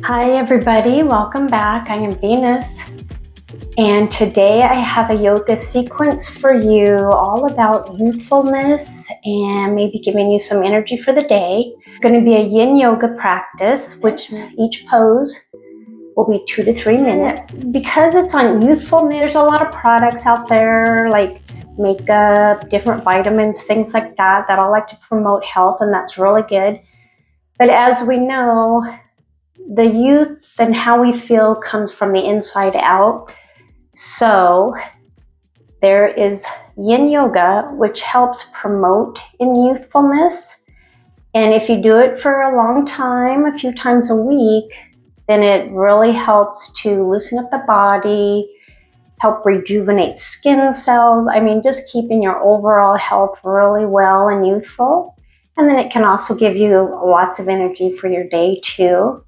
Hi everybody, welcome back. I am Venus, and today I have a yoga sequence for you all about youthfulness and maybe giving you some energy for the day. It's going to be a yin yoga practice, which each pose will be 2 to 3 minutes. Because it's on youthfulness, there's a lot of products out there like makeup, different vitamins, things like that all like to promote health, and that's really good. But as we know, the youth and how we feel comes from the inside out. So there is yin yoga, which helps promote in youthfulness. And if you do it for a long time, a few times a week, then it really helps to loosen up the body, help rejuvenate skin cells. I mean, just keeping your overall health really well and youthful. And then it can also give you lots of energy for your day too.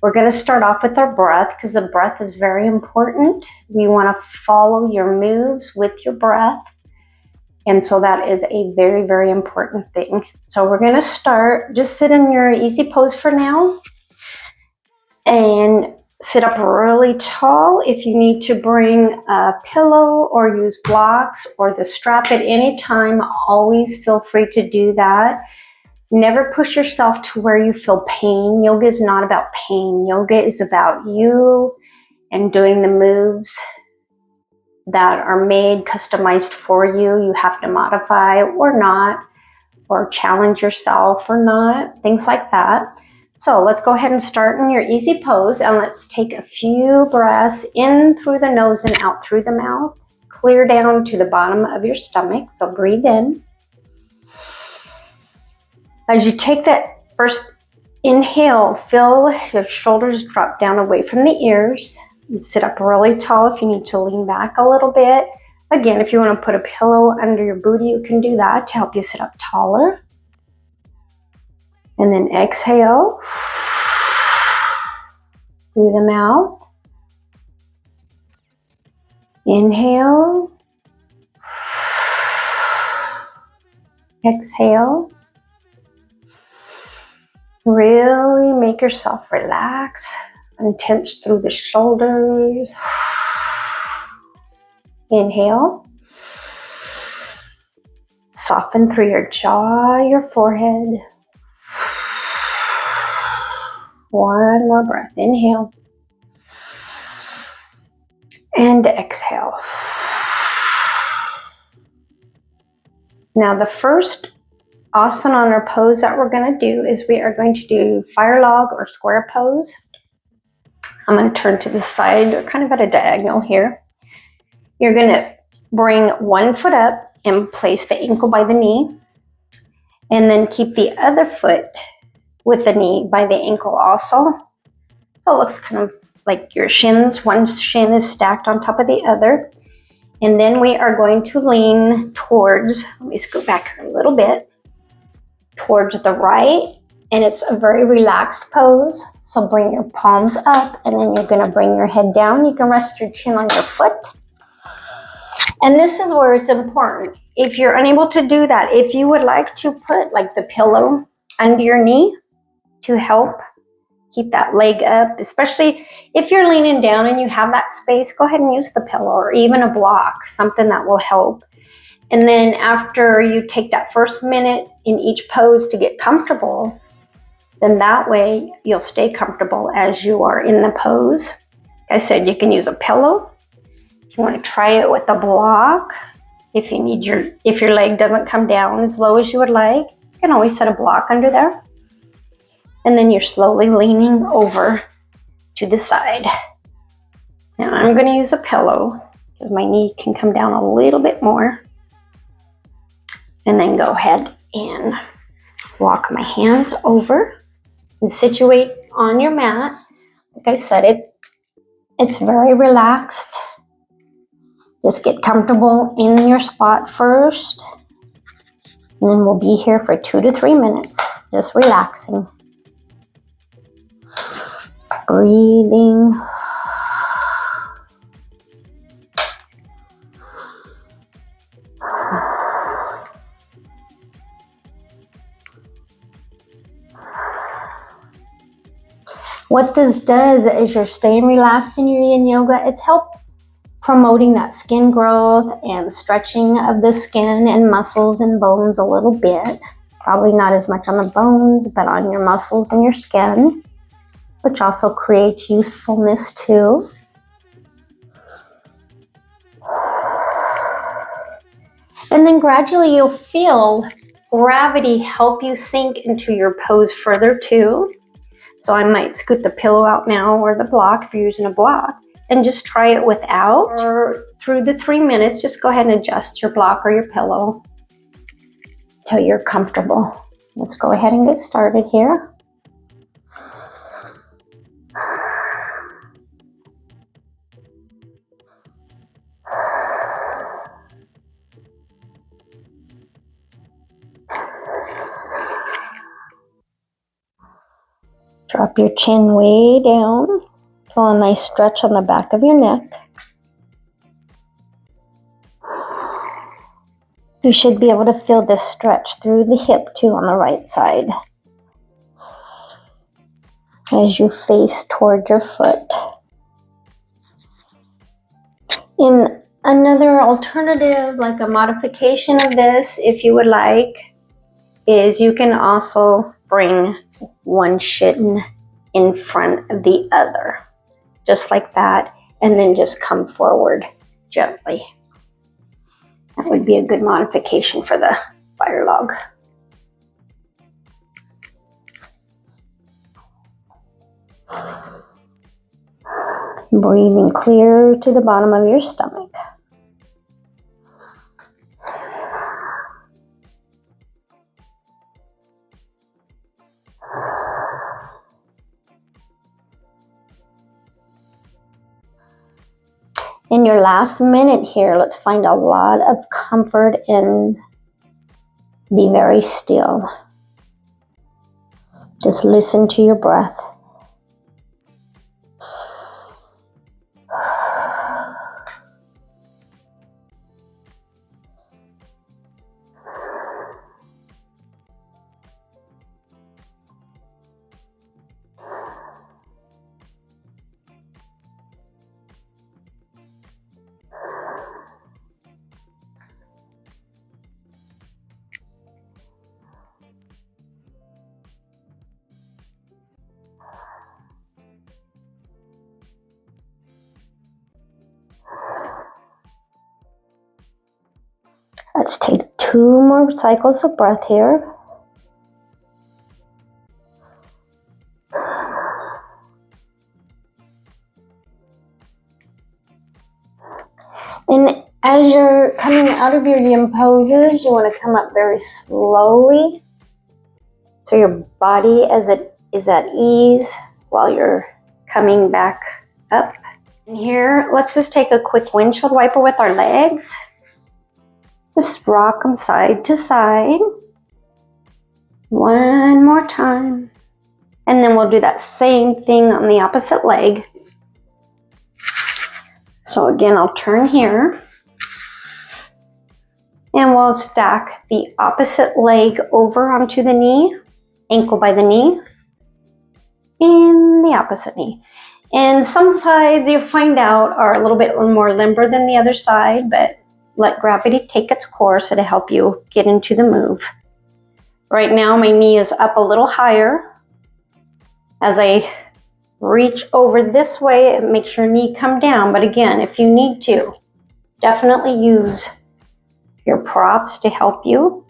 We're going to start off with our breath because the breath is very important. We want to follow your moves with your breath. And so that is a very, very important thing. So we're going to start. Just sit in your easy pose for now. And sit up really tall. If you need to bring a pillow or use blocks or the strap at any time, always feel free to do that. Never push yourself to where you feel pain. Yoga is not about pain. Yoga is about you and doing the moves that are made, customized for you. You have to modify or not, or challenge yourself or not, things like that. So let's go ahead and start in your easy pose, and let's take a few breaths in through the nose and out through the mouth. Clear down to the bottom of your stomach, so breathe in. As you take that first inhale, feel your shoulders drop down away from the ears and sit up really tall. If you need to lean back a little bit. Again, if you want to put a pillow under your booty, you can do that to help you sit up taller. And then exhale through the mouth. Inhale. Exhale. Really make yourself relax and tense through the shoulders. Inhale. Soften through your jaw, your forehead. One more breath. Inhale. And exhale. Now the first asana on our pose that we're going to do is we are going to do fire log or square pose. I'm going to turn to the side, or kind of at a diagonal here. You're going to bring one foot up and place the ankle by the knee, and then keep the other foot with the knee by the ankle also. So it looks kind of like your shins. One shin is stacked on top of the other. And then we are going to lean towards, let me scoot back here a little bit, towards the right, and it's a very relaxed pose. So bring your palms up, and then you're going to bring your head down. You can rest your chin on your foot. And this is where it's important. If you're unable to do that, if you would like to put like the pillow under your knee to help keep that leg up, especially if you're leaning down and you have that space, go ahead and use the pillow or even a block, something that will help. And then after you take that first minute in each pose to get comfortable, then that way you'll stay comfortable as you are in the pose. Like I said, you can use a pillow. If you want to try it with a block, if your leg doesn't come down as low as you would like, you can always set a block under there. And then you're slowly leaning over to the side. Now I'm going to use a pillow because my knee can come down a little bit more. And then go ahead and walk my hands over and situate on your mat. Like I said, it's very relaxed. Just get comfortable in your spot first. And then we'll be here for 2 to 3 minutes, just relaxing. Breathing. What this does is you're staying relaxed in your yin yoga. It's helped promoting that skin growth and stretching of the skin and muscles and bones a little bit. Probably not as much on the bones, but on your muscles and your skin, which also creates youthfulness too. And then gradually you'll feel gravity help you sink into your pose further too. So I might scoot the pillow out now, or the block if you're using a block, and just try it without. Or through the 3 minutes, just go ahead and adjust your block or your pillow till you're comfortable. Let's go ahead and get started here. Drop your chin way down. Feel a nice stretch on the back of your neck. You should be able to feel this stretch through the hip too on the right side as you face toward your foot. In another alternative, like a modification of this, if you would like, is you can also bring one shin in front of the other, just like that, and then just come forward gently. That would be a good modification for the fire log. Breathing clear to the bottom of your stomach. In your last minute here, let's find a lot of comfort and be very still. Just listen to your breath. Let's take 2 more cycles of breath here. And as you're coming out of your yin poses, you want to come up very slowly, so your body is at ease while you're coming back up. And here, let's just take a quick windshield wiper with our legs. Just rock them side to side. One more time. And then we'll do that same thing on the opposite leg. So again, I'll turn here. And we'll stack the opposite leg over onto the knee, ankle by the knee, and the opposite knee. And some sides you'll find out are a little bit more limber than the other side, but let gravity take its course. It'll help you get into the move. Right now, my knee is up a little higher. As I reach over this way, it makes your knee come down. But again, if you need to, definitely use your props to help you.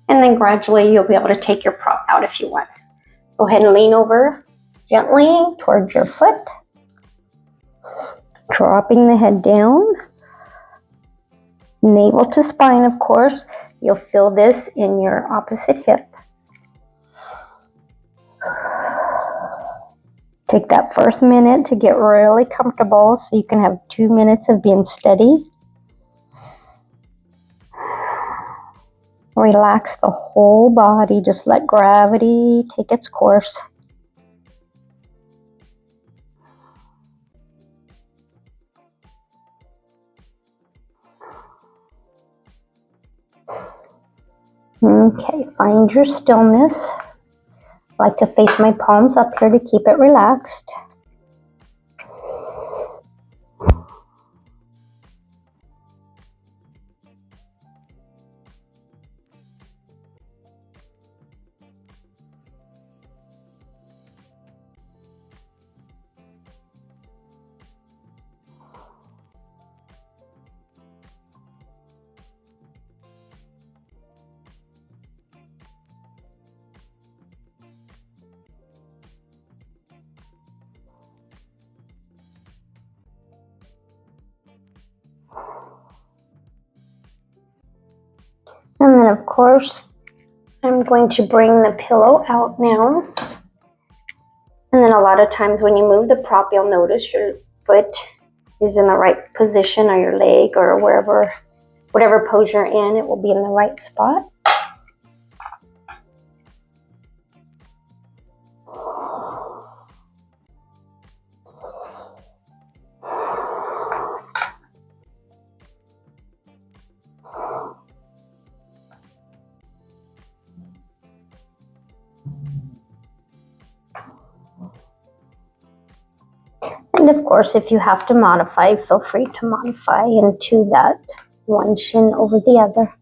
And then gradually, you'll be able to take your prop out if you want. Go ahead and lean over gently towards your foot. Dropping the head down. Navel to spine, of course. You'll feel this in your opposite hip. Take that first minute to get really comfortable so you can have 2 minutes of being steady. Relax the whole body. Just let gravity take its course. Okay, find your stillness. I like to face my palms up here to keep it relaxed. And then of course, I'm going to bring the pillow out now. And then a lot of times when you move the prop, you'll notice your foot is in the right position, or your leg, or wherever, whatever pose you're in, it will be in the right spot. And of course, if you have to modify, feel free to modify into that one shin over the other.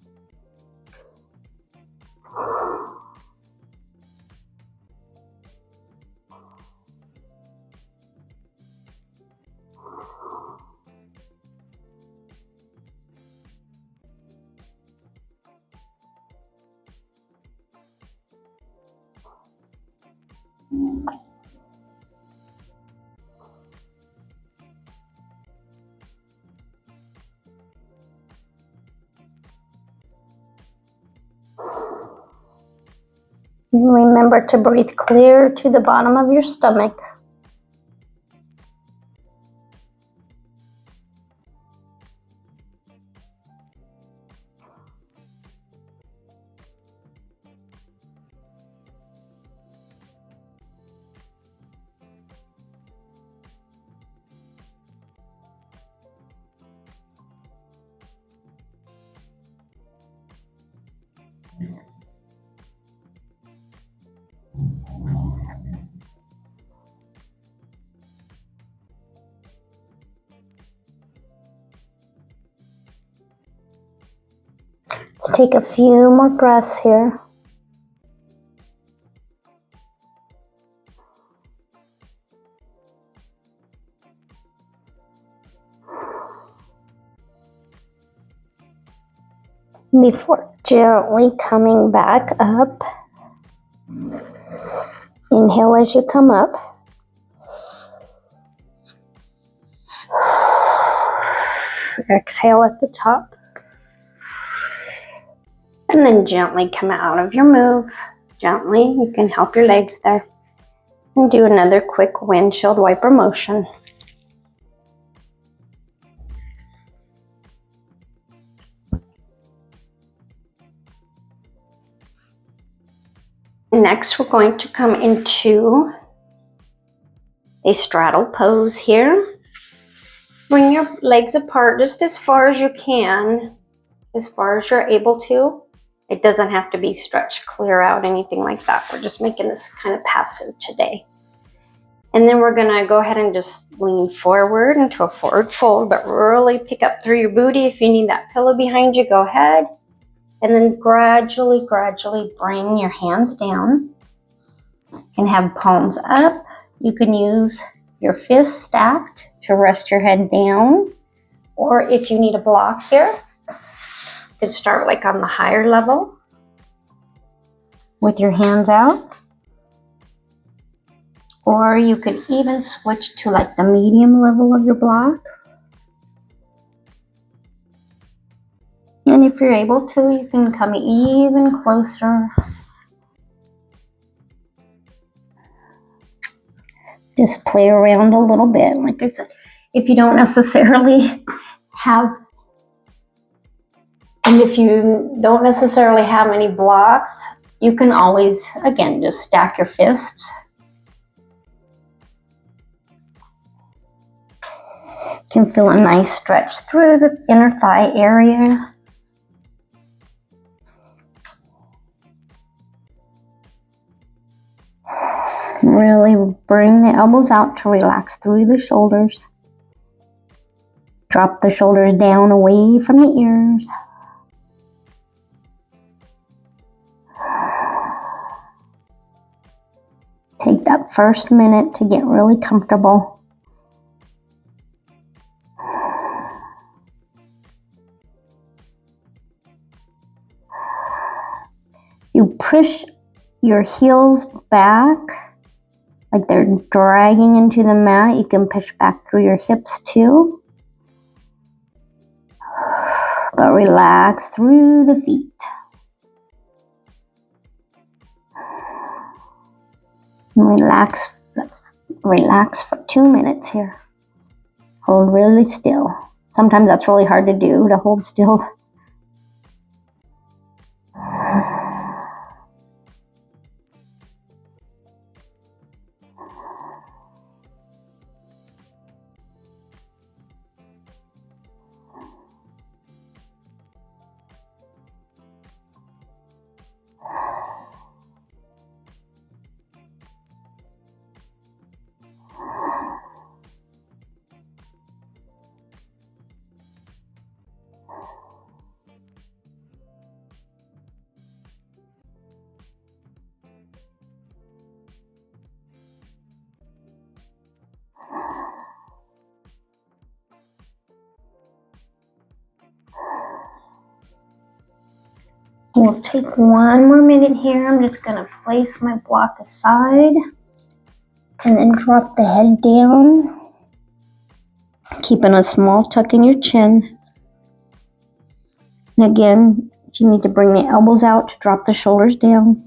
Remember to breathe clear to the bottom of your stomach. Let's take a few more breaths here. Before gently coming back up, inhale as you come up. Exhale at the top. And then gently come out of your move. Gently, you can help your legs there. And do another quick windshield wiper motion. Next, we're going to come into a straddle pose here. Bring your legs apart just as far as you can, as far as you're able to. It doesn't have to be stretched clear out, anything like that. We're just making this kind of passive today. And then we're gonna go ahead and just lean forward into a forward fold, but really pick up through your booty. If you need that pillow behind you, go ahead. And then gradually bring your hands down. You can have palms up. You can use your fists stacked to rest your head down. Or if you need a block here, you can start like on the higher level with your hands out. Or you could even switch to like the medium level of your block. And if you're able to, you can come even closer. Just play around a little bit. Like I said, if you don't necessarily have, and if you don't necessarily have any blocks, you can always, again, just stack your fists. You can feel a nice stretch through the inner thigh area. Really bring the elbows out to relax through the shoulders. Drop the shoulders down away from the ears. Take that first minute to get really comfortable. You push your heels back like they're dragging into the mat. You can push back through your hips too. But relax through the feet. Relax. Let's relax for 2 minutes here. Hold really still. Sometimes that's really hard to do, to hold still. We'll take 1 more minute here. I'm just going to place my block aside and then drop the head down, keeping a small tuck in your chin. Again, if you need to bring the elbows out, drop the shoulders down.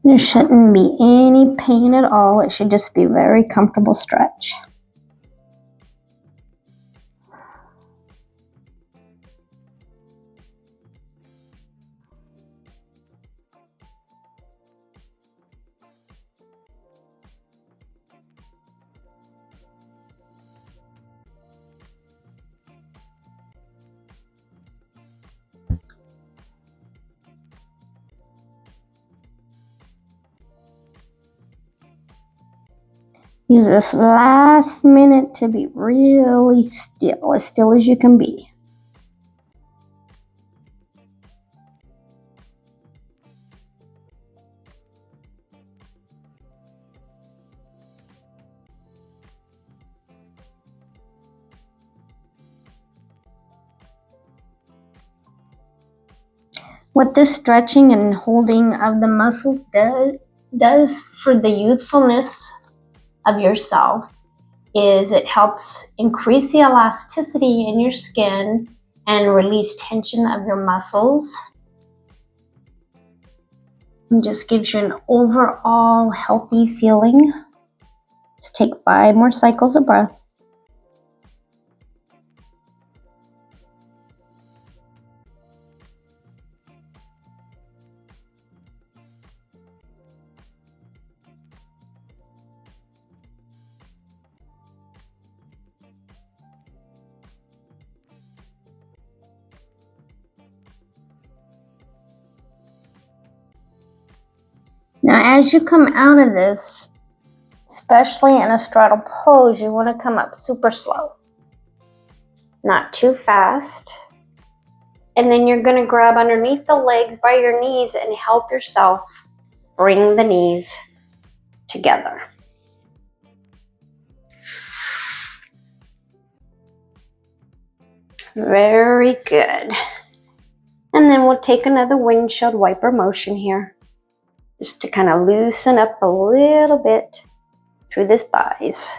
There shouldn't be any pain at all. It should just be a very comfortable stretch. Use this last minute to be really still as you can be. What this stretching and holding of the muscles does for the youthfulness of yourself is it helps increase the elasticity in your skin and release tension of your muscles. And just gives you an overall healthy feeling. Just take 5 more cycles of breath. Now, as you come out of this, especially in a straddle pose, you want to come up super slow, not too fast. And then you're going to grab underneath the legs by your knees and help yourself bring the knees together. Very good. And then we'll take another windshield wiper motion here, just to kind of loosen up a little bit through the thighs.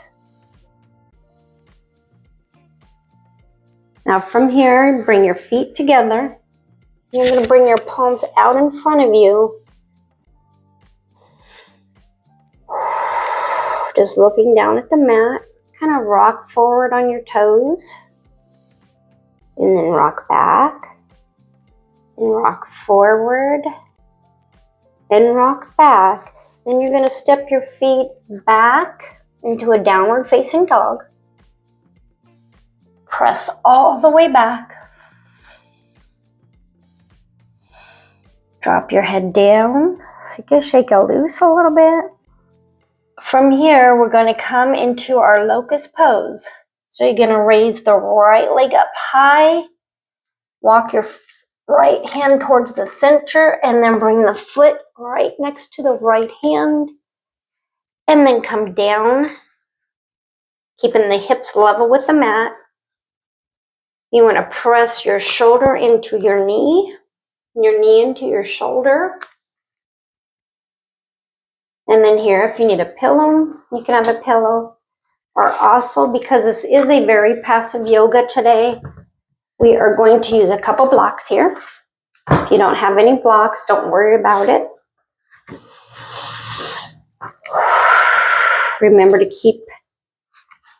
Now from here, bring your feet together. You're going to bring your palms out in front of you. Just looking down at the mat. Kind of rock forward on your toes. And then rock back. And rock forward. And rock back. Then you're going to step your feet back into a downward facing dog. Press all the way back. Drop your head down. Shake it loose a little bit. From here, we're going to come into our locust pose. So you're going to raise the right leg up high. Walk your right hand towards the center and then bring the foot right next to the right hand. And then come down, keeping the hips level with the mat. You want to press your shoulder into your knee into your shoulder. And then here, if you need a pillow, you can have a pillow. Or also, because this is a very passive yoga today, we are going to use a couple blocks here. If you don't have any blocks, don't worry about it. Remember to keep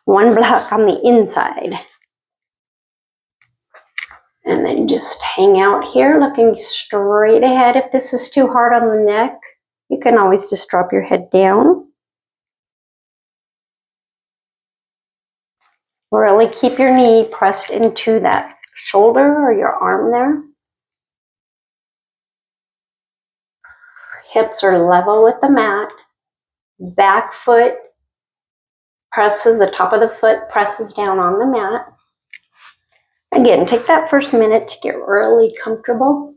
one block on the inside. And then just hang out here, looking straight ahead. If this is too hard on the neck, you can always just drop your head down. Really keep your knee pressed into that shoulder or your arm there. Hips are level with the mat. Back foot presses, the top of the foot presses down on the mat. Again, take that first minute to get really comfortable.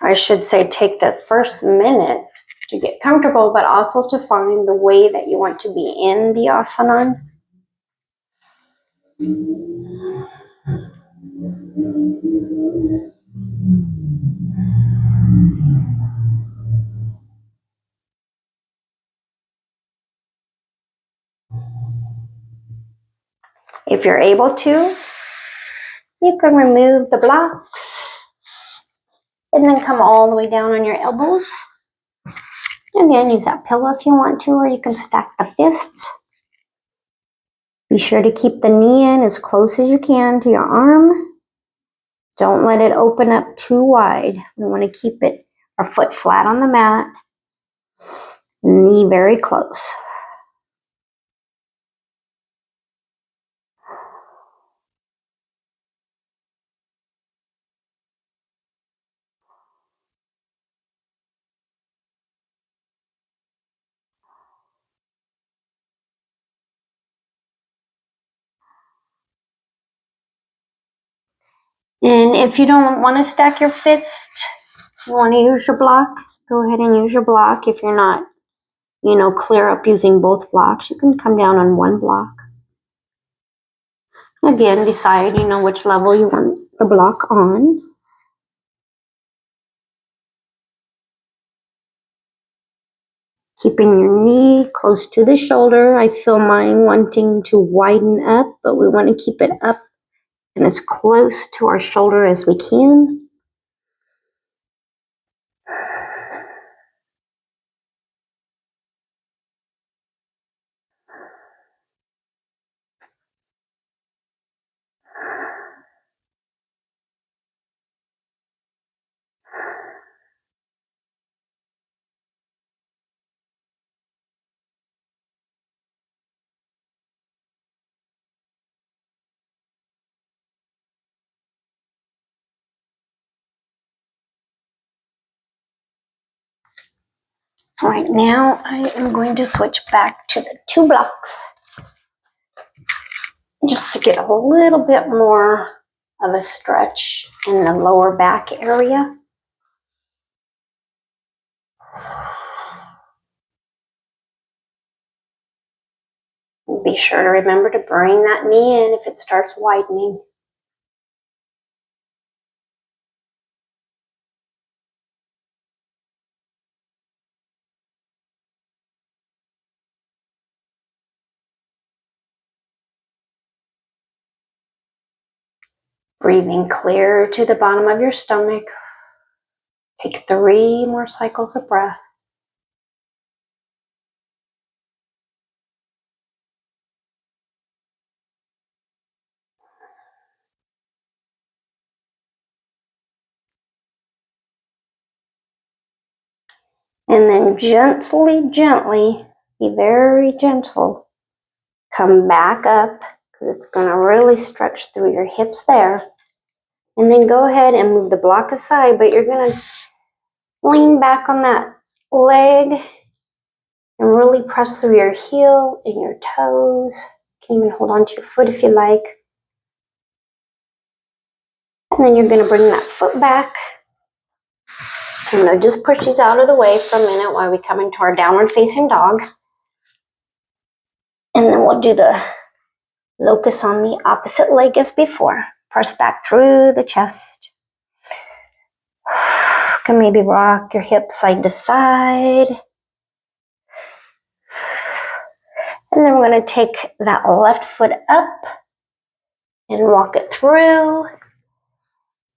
I should say take that first minute to get comfortable, but also to find the way that you want to be in the asana. If you're able to, you can remove the blocks and then come all the way down on your elbows. Again, use that pillow if you want to, or you can stack the fists. Be sure to keep the knee in as close as you can to your arm. Don't let it open up too wide. We want to keep it, our foot flat on the mat, knee very close. And if you don't want to stack your fists, you want to use your block, go ahead and use your block. If you're not, clear up using both blocks, you can come down on one block. Again, decide, which level you want the block on. Keeping your knee close to the shoulder. I feel mine wanting to widen up, but we want to keep it up and as close to our shoulder as we can. Right now, I am going to switch back to the 2 blocks, just to get a little bit more of a stretch in the lower back area. Be sure to remember to bring that knee in if it starts widening. Breathing clear to the bottom of your stomach. Take 3 more cycles of breath. And then gently, be very gentle, come back up, because it's going to really stretch through your hips there. And then go ahead and move the block aside, but you're going to lean back on that leg and really press through your heel and your toes. You can even hold on to your foot if you like. And then you're going to bring that foot back. I'm going to just push these out of the way for a minute while we come into our downward facing dog. And then we'll do the locust on the opposite leg as before. Press back through the chest. You can maybe rock your hips side to side. And then we're going to take that left foot up and walk it through.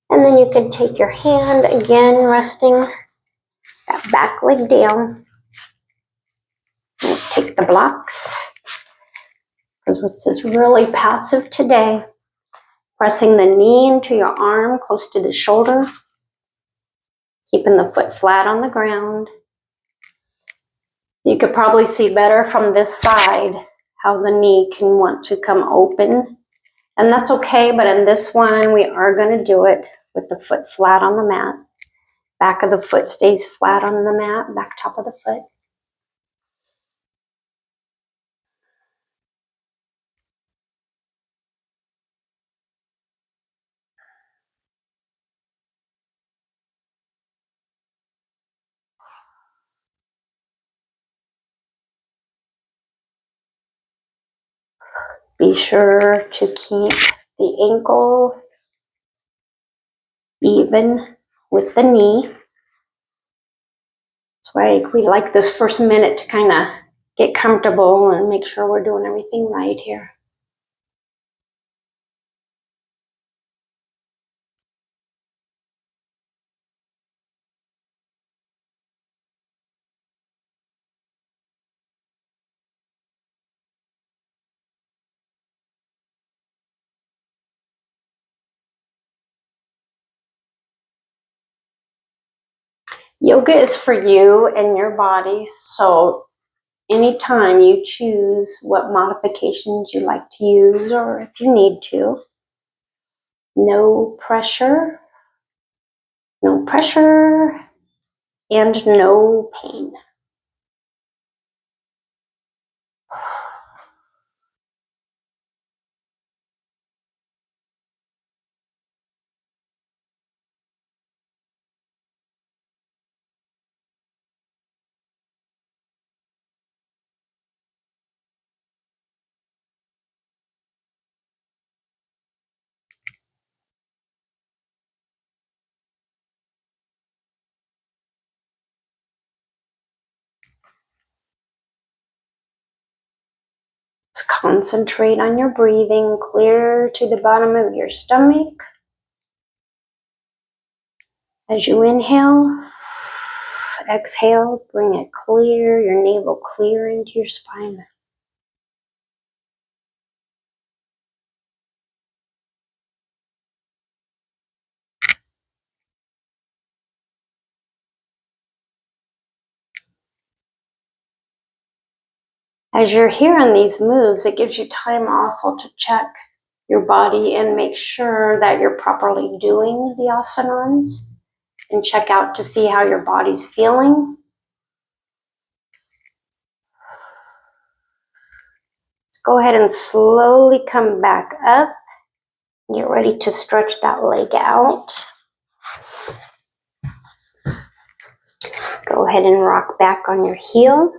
And then you can take your hand again, resting that back leg down. And take the blocks, because this is really passive today. Pressing the knee into your arm close to the shoulder. Keeping the foot flat on the ground. You could probably see better from this side how the knee can want to come open. And that's okay, but in this one, we are going to do it with the foot flat on the mat. Back of the foot stays flat on the mat, back top of the foot. Be sure to keep the ankle even with the knee. That's why we like this first minute to kind of get comfortable and make sure we're doing everything right here. Yoga is for you and your body, so anytime you choose what modifications you like to use, or if you need to, no pressure, and no pain. Just concentrate on your breathing, clear to the bottom of your stomach. As you inhale, exhale, bring it clear, your navel clear into your spine. As you're here on these moves, it gives you time also to check your body and make sure that you're properly doing the asanas, and check out to see how your body's feeling. Let's go ahead and slowly come back up. Get ready to stretch that leg out. Go ahead and rock back on your heel.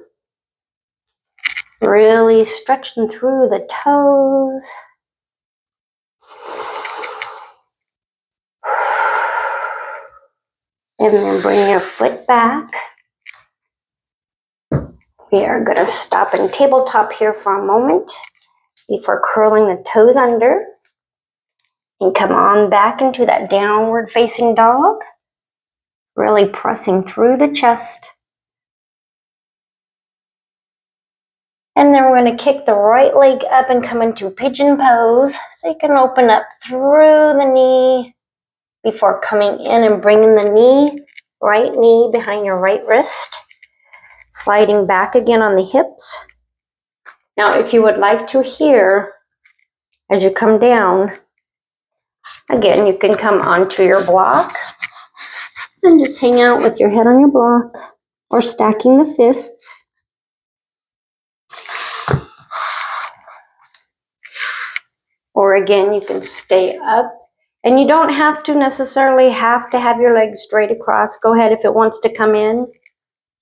Really stretching through the toes. And then bring your foot back. We are going to stop in tabletop here for a moment before curling the toes under. And come on back into that downward facing dog. Really pressing through the chest. And then we're going to kick the right leg up and come into pigeon pose. So you can open up through the knee before coming in and bringing the right knee behind your right wrist. Sliding back again on the hips. Now, if you would like to here, as you come down, again, you can come onto your block and just hang out with your head on your block or stacking the fists. Or again, you can stay up. And you don't have to necessarily have to have your legs straight across. Go ahead if it wants to come in.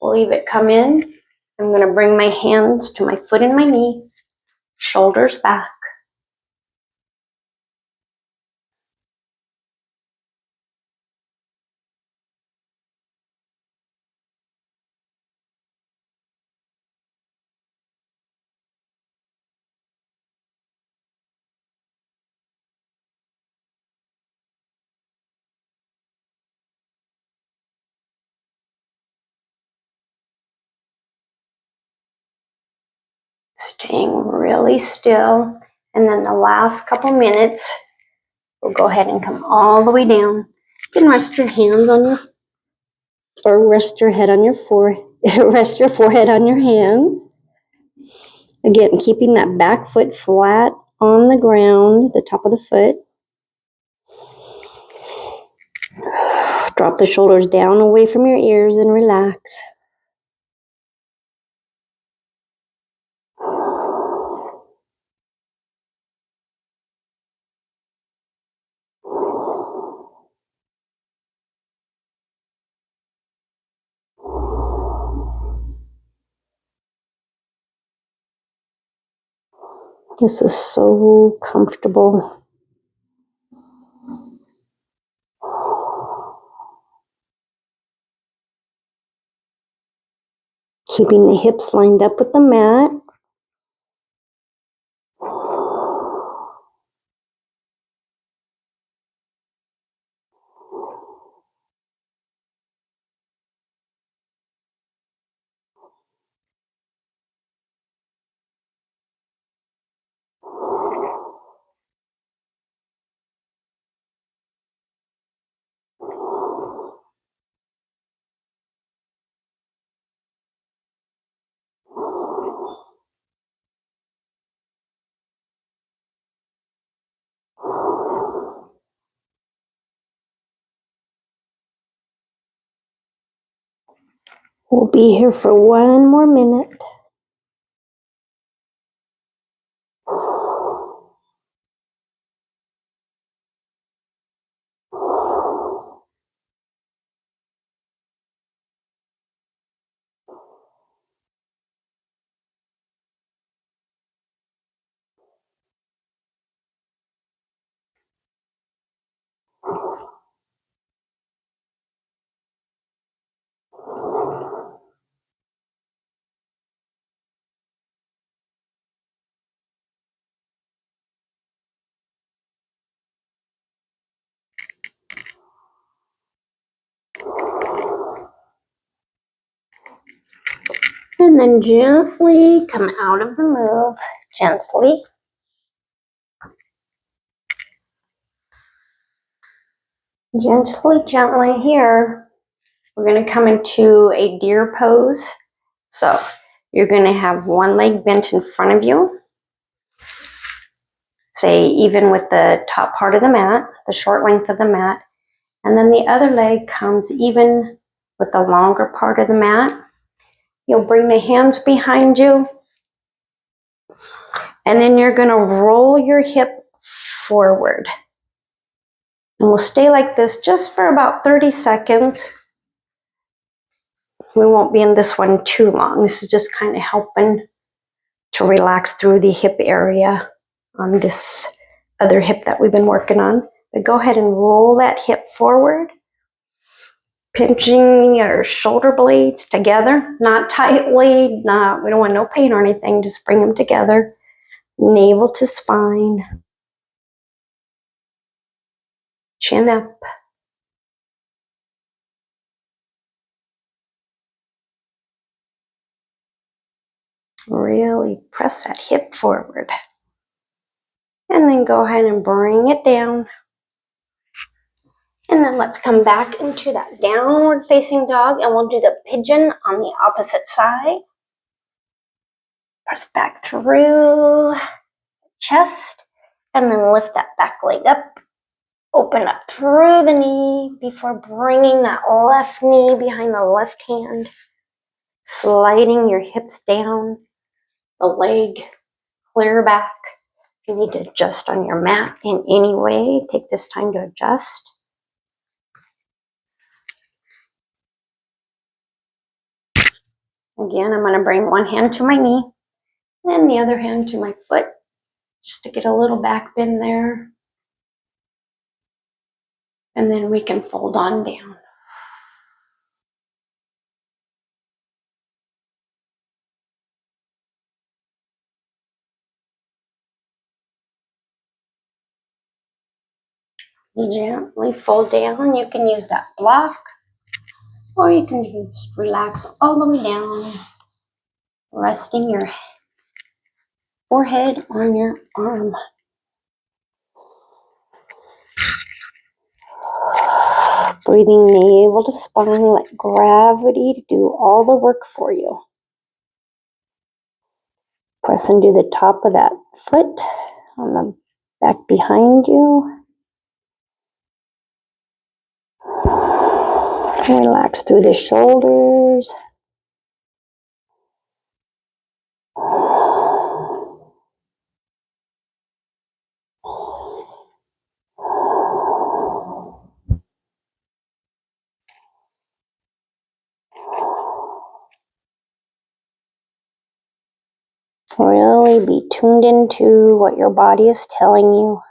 We'll leave it come in. I'm going to bring my hands to my foot and my knee, shoulders back. Staying really still. And then the last couple minutes, we'll go ahead and come all the way down. You can rest your hands on your, or rest your head on your forehead, rest your forehead on your hands. Again, keeping that back foot flat on the ground, the top of the foot. Drop the shoulders down away from your ears and relax. This is so comfortable. Keeping the hips lined up with the mat. We'll be here for one more minute. And then gently come out of the move, gently. Gently here, we're going to come into a deer pose. So you're going to have one leg bent in front of you. Say even with the top part of the mat, the short length of the mat. And then the other leg comes even with the longer part of the mat. You'll bring the hands behind you. And then you're going to roll your hip forward. And we'll stay like this just for about 30 seconds. We won't be in this one too long. This is just kind of helping to relax through the hip area on this other hip that we've been working on. But go ahead and roll that hip forward, pinching your shoulder blades together, not tightly, we don't want no pain or anything, just bring them together, navel to spine, chin up. Really press that hip forward. And then go ahead and bring it down. And then let's come back into that downward facing dog, and we'll do the pigeon on the opposite side. Press back through chest, and then lift that back leg up. Open up through the knee before bringing that left knee behind the left hand. Sliding your hips down, the leg clear back. If you need to adjust on your mat in any way, take this time to adjust. Again, I'm going to bring one hand to my knee and the other hand to my foot, just to get a little back bend there. And then we can fold on down. Gently fold down. You can use that block, or you can just relax all the way down, resting your forehead on your arm. Breathing navel to spine, let gravity do all the work for you. Press into the top of that foot on the back behind you. Relax through the shoulders. Really be tuned into what your body is telling you.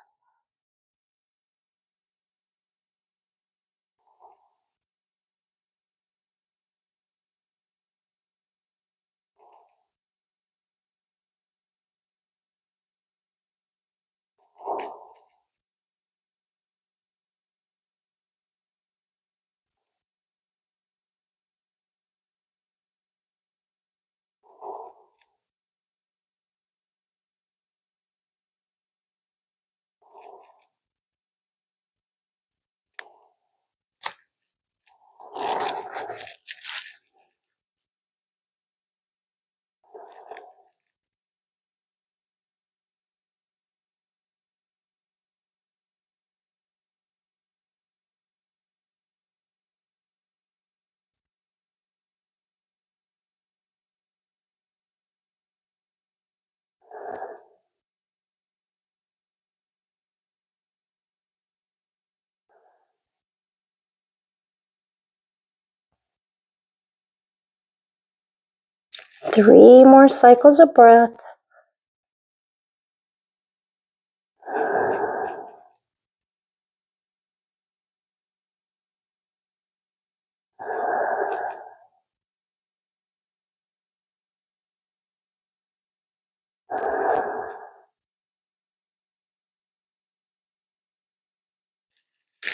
Three more cycles of breath.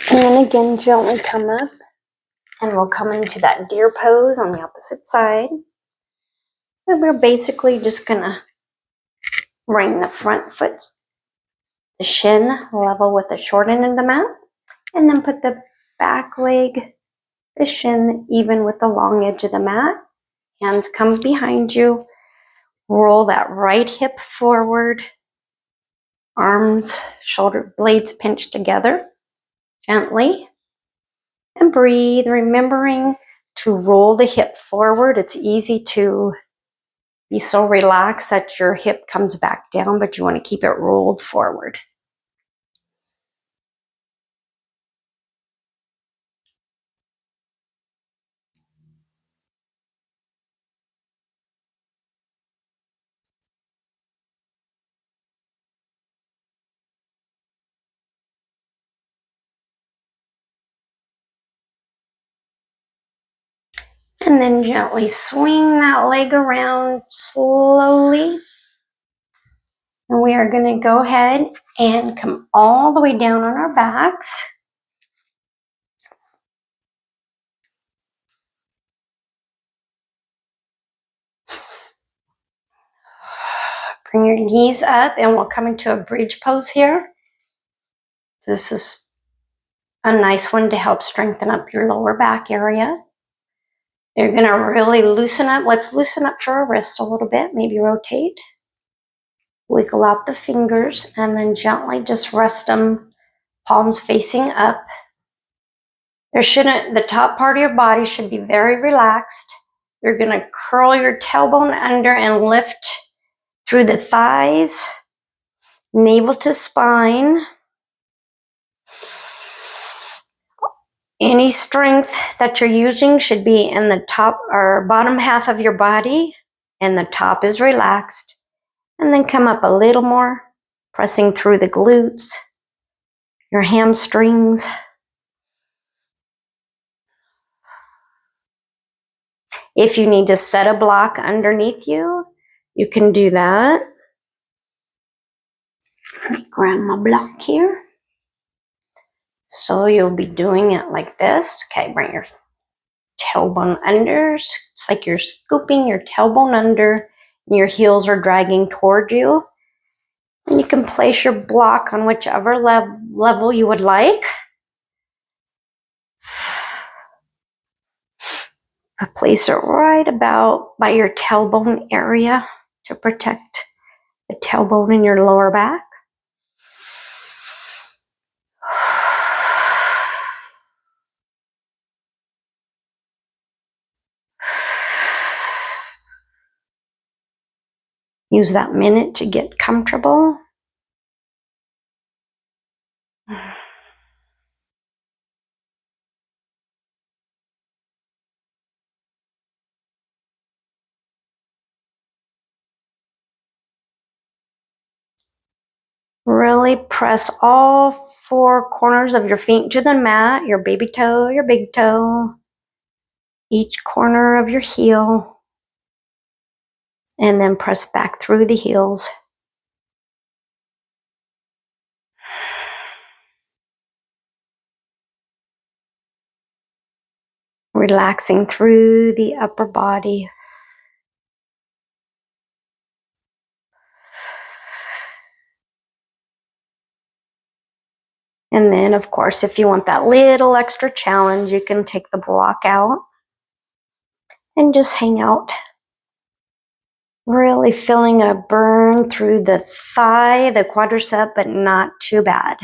And then again, gently come up, and we'll come into that deer pose on the opposite side. And we're basically just gonna bring the front foot, the shin level with the short end of the mat, and then put the back leg, the shin even with the long edge of the mat. Hands come behind you. Roll that right hip forward. Arms, shoulder blades pinched together gently. And breathe, remembering to roll the hip forward. It's easy to be so relaxed that your hip comes back down, but you want to keep it rolled forward. And then gently swing that leg around slowly. And we are going to go ahead and come all the way down on our backs. Bring your knees up, and we'll come into a bridge pose here. This is a nice one to help strengthen up your lower back area. You're going to really loosen up. Let's loosen up for our wrist a little bit. Maybe rotate. Wiggle out the fingers and then gently just rest them, palms facing up. The top part of your body should be very relaxed. You're going to curl your tailbone under and lift through the thighs, navel to spine. Any strength that you're using should be in the top or bottom half of your body, and the top is relaxed. And then come up a little more, pressing through the glutes, your hamstrings. If you need to set a block underneath you, you can do that. Let me grab my block here. So you'll be doing it like this. Okay, bring your tailbone under. It's like you're scooping your tailbone under and your heels are dragging toward you. And you can place your block on whichever level you would like. Place it right about by your tailbone area to protect the tailbone in your lower back. Use that minute to get comfortable. Really press all four corners of your feet to the mat, your baby toe, your big toe, each corner of your heel, and then press back through the heels. Relaxing through the upper body. And then, of course, if you want that little extra challenge, you can take the block out and just hang out. Really feeling a burn through the thigh, the quadricep, but not too bad.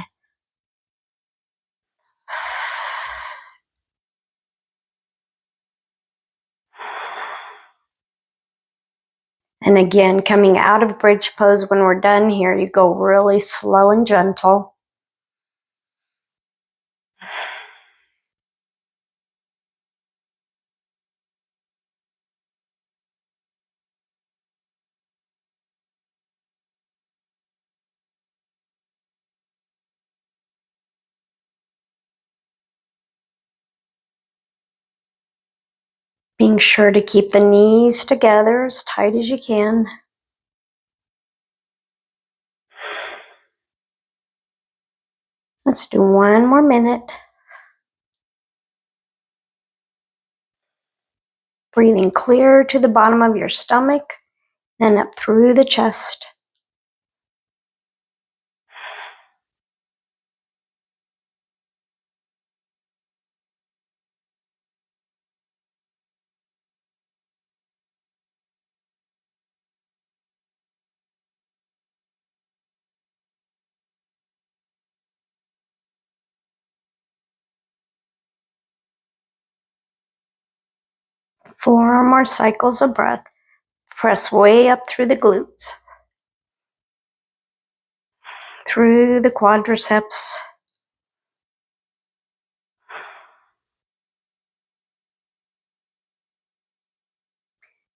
And again, coming out of bridge pose when we're done here, you go really slow and gentle. Being sure to keep the knees together as tight as you can. Let's do one more minute. Breathing clear to the bottom of your stomach and up through the chest. Four more cycles of breath. Press way up through the glutes, through the quadriceps.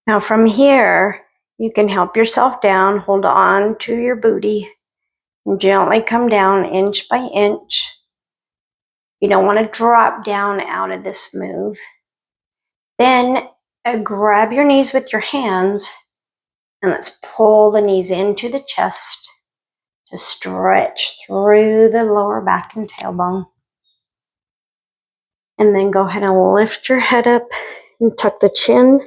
Now from here, you can help yourself down, hold on to your booty, and gently come down inch by inch. You don't want to drop down out of this move. Then grab your knees with your hands and let's pull the knees into the chest to stretch through the lower back and tailbone. And then go ahead and lift your head up and tuck the chin.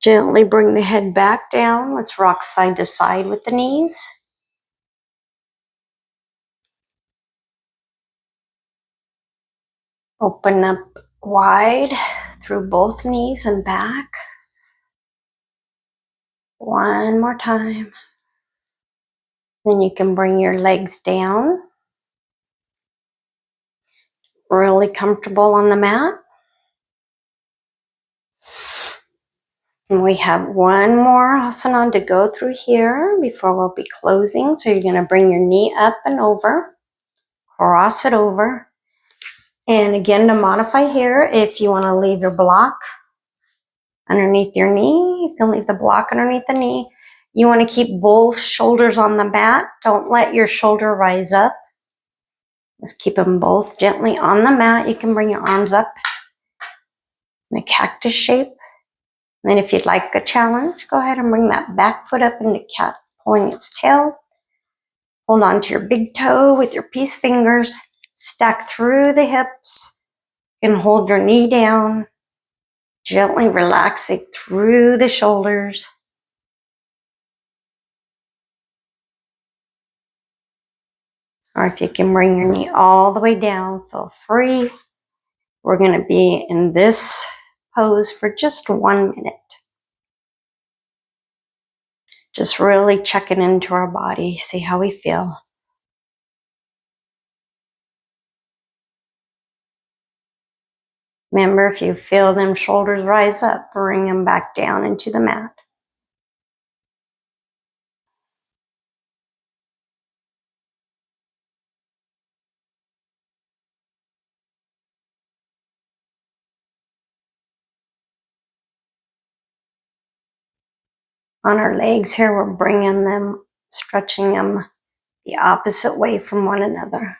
Gently bring the head back down. Let's rock side to side with the knees. Open up wide through both knees and back. One more time. Then you can bring your legs down. Really comfortable on the mat. And we have one more asana to go through here before we'll be closing. So you're going to bring your knee up and over, cross it over. And again, to modify here, if you want to leave your block underneath your knee, you can leave the block underneath the knee. You want to keep both shoulders on the mat. Don't let your shoulder rise up. Just keep them both gently on the mat. You can bring your arms up in a cactus shape. And then if you'd like a challenge, go ahead and bring that back foot up into cat, pulling its tail. Hold on to your big toe with your peace fingers. Stack through the hips. You can hold your knee down. Gently relaxing through the shoulders. Or if you can bring your knee all the way down, feel free. We're going to be in this pose for just 1 minute. Just really checking into our body, see how we feel. Remember, if you feel them shoulders rise up, bring them back down into the mat. On our legs here, we're bringing them, stretching them the opposite way from one another.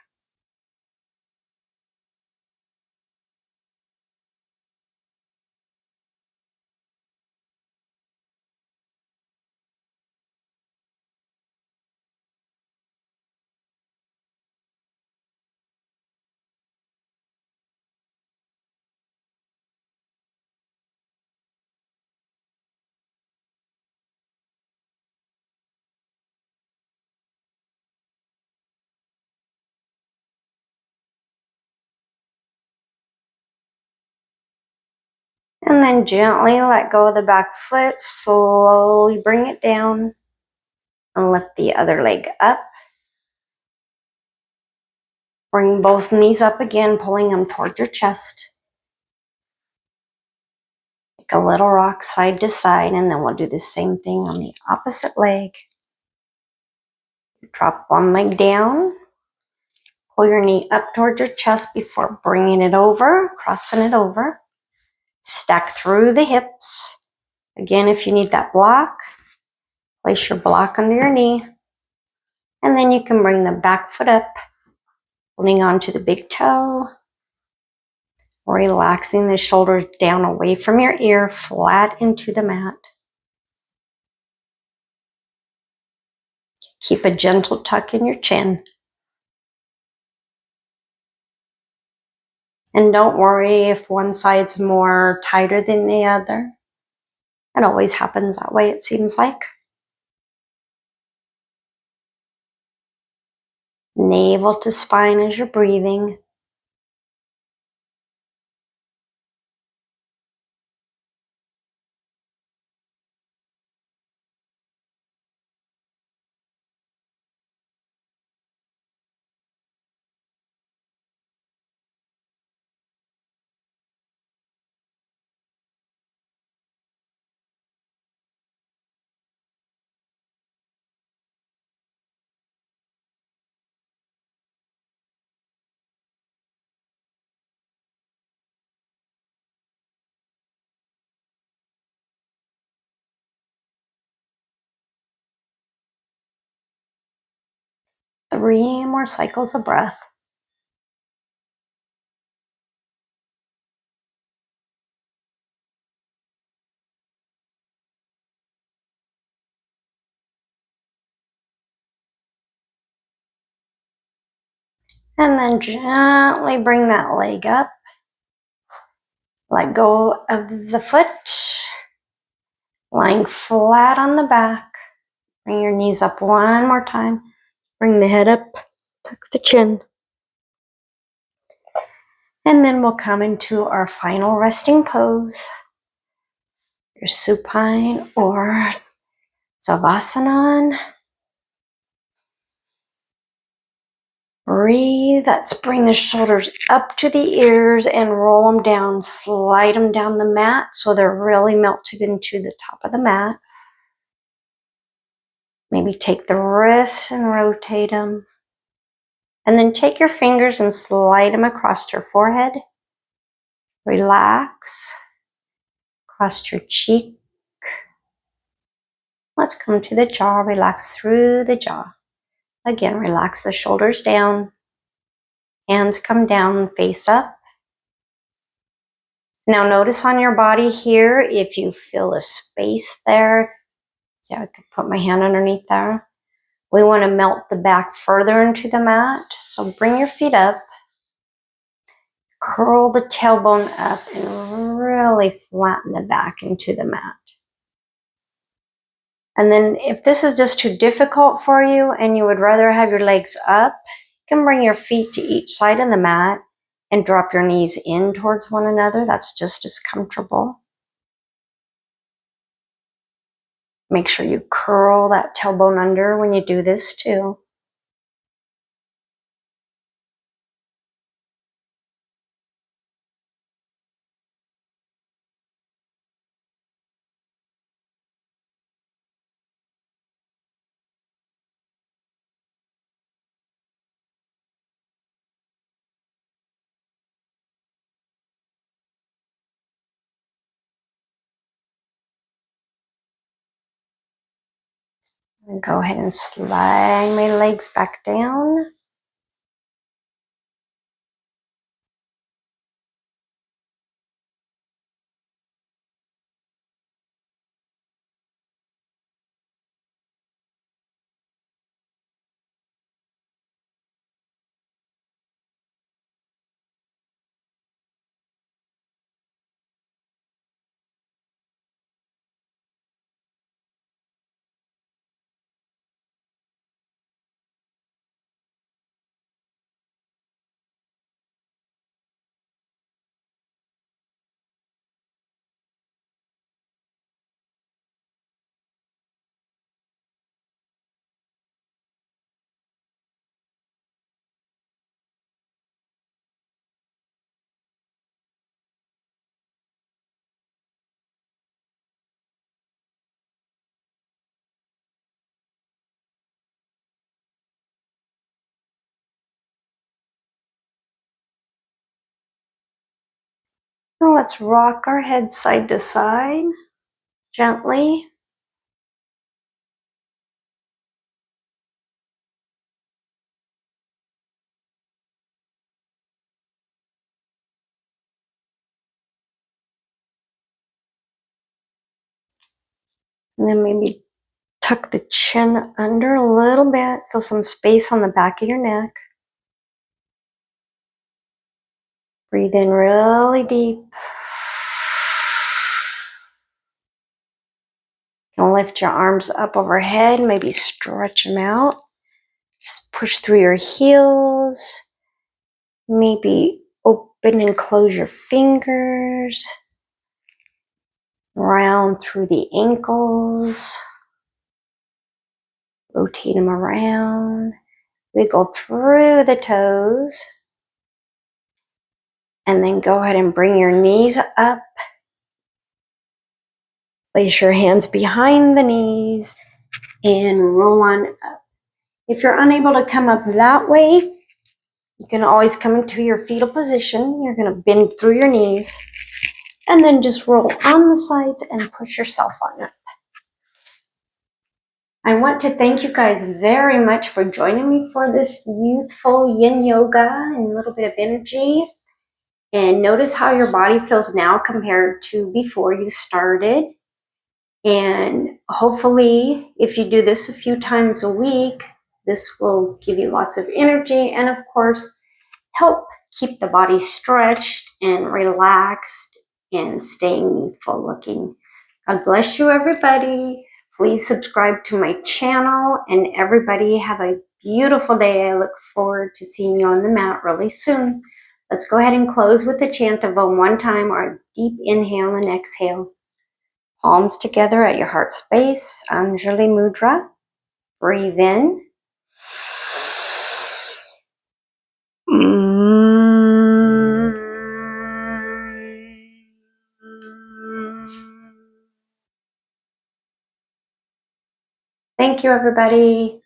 And then gently let go of the back foot, slowly bring it down, and lift the other leg up. Bring both knees up again, pulling them toward your chest. Take a little rock side to side, and then we'll do the same thing on the opposite leg. Drop one leg down. Pull your knee up toward your chest before bringing it over, crossing it over. Stack through the hips. Again, if you need that block, place your block under your knee. And then you can bring the back foot up, holding on to the big toe. Relaxing the shoulders down away from your ear, flat into the mat. Keep a gentle tuck in your chin. And don't worry if one side's more tighter than the other. It always happens that way, it seems like. Navel to spine as you're breathing. Three more cycles of breath. And then gently bring that leg up. Let go of the foot. Lying flat on the back. Bring your knees up one more time. Bring the head up. Tuck the chin. And then we'll come into our final resting pose, your supine or Savasana. Breathe. Let's bring the shoulders up to the ears and roll them down. Slide them down the mat so they're really melted into the top of the mat. Maybe take the wrists and rotate them. And then take your fingers and slide them across your forehead. Relax. Across your cheek. Let's come to the jaw. Relax through the jaw. Again, relax the shoulders down. Hands come down, face up. Now notice on your body here, if you feel a space there. See, I could put my hand underneath there. We want to melt the back further into the mat. So bring your feet up. Curl the tailbone up and really flatten the back into the mat. And then if this is just too difficult for you and you would rather have your legs up, you can bring your feet to each side of the mat and drop your knees in towards one another. That's just as comfortable. Make sure you curl that tailbone under when you do this too. And go ahead and slide my legs back down. Now let's rock our head side to side gently. And then maybe tuck the chin under a little bit. Feel some space on the back of your neck. Breathe in really deep. You can lift your arms up overhead, maybe stretch them out. Just push through your heels. Maybe open and close your fingers. Round through the ankles. Rotate them around. Wiggle through the toes. And then go ahead and bring your knees up. Place your hands behind the knees and roll on up. If you're unable to come up that way, you can always come into your fetal position. You're going to bend through your knees and then just roll on the sides and push yourself on up. I want to thank you guys very much for joining me for this youthful yin yoga and a little bit of energy. And notice how your body feels now compared to before you started. And hopefully, if you do this a few times a week, this will give you lots of energy and, of course, help keep the body stretched and relaxed and staying youthful looking. God bless you, everybody. Please subscribe to my channel, and everybody have a beautiful day. I look forward to seeing you on the mat really soon. Let's go ahead and close with the chant of Om one time, or a deep inhale and exhale. Palms together at your heart space, Anjali Mudra. Breathe in. Thank you, everybody.